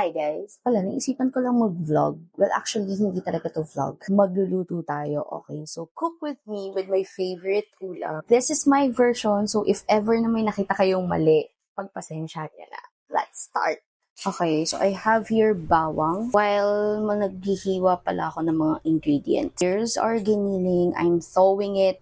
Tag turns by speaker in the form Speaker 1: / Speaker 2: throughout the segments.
Speaker 1: Hi guys! Wala, naisipan ko lang mag-vlog. Well, actually, hindi talaga to vlog. Magluluto tayo, okay? So, cook with me with my favorite ulam. This is my version, so if ever na may nakita kayong mali, pagpasensya niya na. Let's start! Okay, so I have here bawang. While naghihiwa pala ako ng mga ingredients. Here's our giniling. I'm thawing it.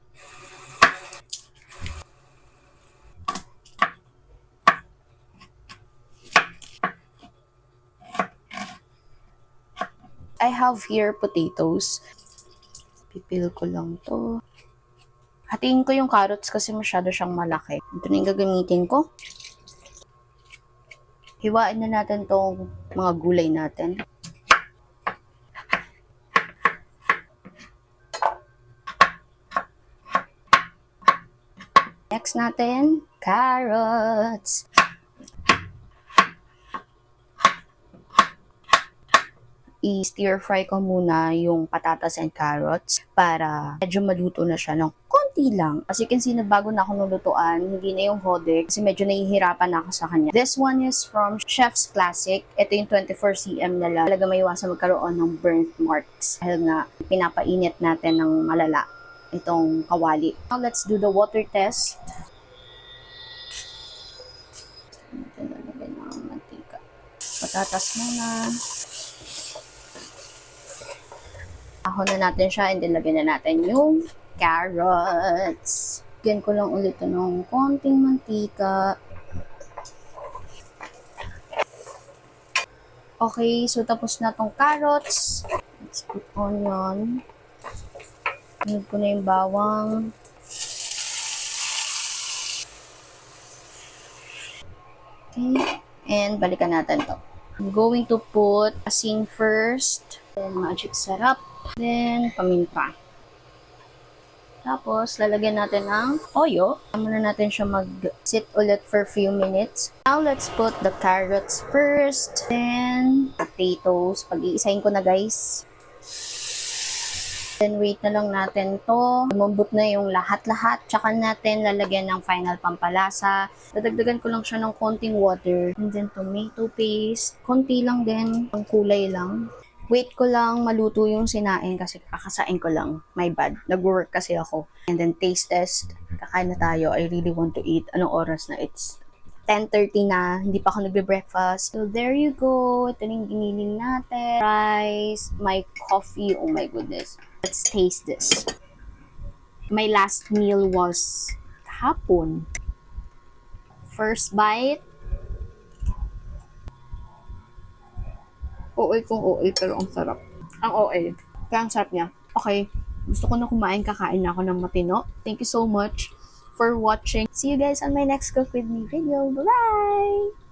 Speaker 1: I have here potatoes. Pipil ko lang to. Hatiin ko yung carrots kasi masyado siyang malaki. Ito na yung gagamitin ko. Hiwain na natin tong mga gulay natin. Next natin, carrots. I-stir fry ko muna yung patatas and carrots para medyo maluto na siya ng konti lang. As you can see, bago na ako nulutuan, hindi na yung hodek kasi medyo nahihirapan na ako sa kanya. This one is from Chef's Classic. Ito yung 24cm na lang. Talaga may iwasan magkaroon ng burnt marks dahil nga pinapainit natin ng malala itong kawali. Now, let's do the water test. Nalagyan ng mantika. Patatas muna. Ahon na natin siya and then lagyan na natin yung carrots. Lagyan ko lang ulit ng konting mantika. Okay, so tapos na tong carrots. Let's put onion. Sunod ko na yung bawang. Okay, and balikan natin to. I'm going to put asin first. Then magic sarap. Then, paminta. Tapos, lalagyan natin ng toyo. Muna natin siya mag-sit ulit for few minutes. Now, let's put the carrots first. Then, potatoes. Pag-iisahin ko na, guys. Then, wait na lang natin to. Lumambot na yung lahat-lahat. Tsaka natin lalagyan ng final pampalasa. Dadagdagan ko lang siya ng konting water. And then, tomato paste. Konti lang din. Ang kulay lang. Wait ko lang maluto yung sinain kasi kakasain ko lang. My bad. Nag-work kasi ako. And then taste test. Kakain na tayo. I really want to eat. Anong oras na? It's 10:30 na. Hindi pa ako nagbe-breakfast. So there you go. Ito yung giniling natin. Rice. My coffee. Oh my goodness. Let's taste this. My last meal was kahapon. First bite. OA kung OA, pero ang sarap. Ang OA. Kaya ang sarap niya. Okay. Gusto ko na kumain, kakain na ako ng matino. Thank you so much for watching. See you guys on my next Cook With Me video. Bye-bye!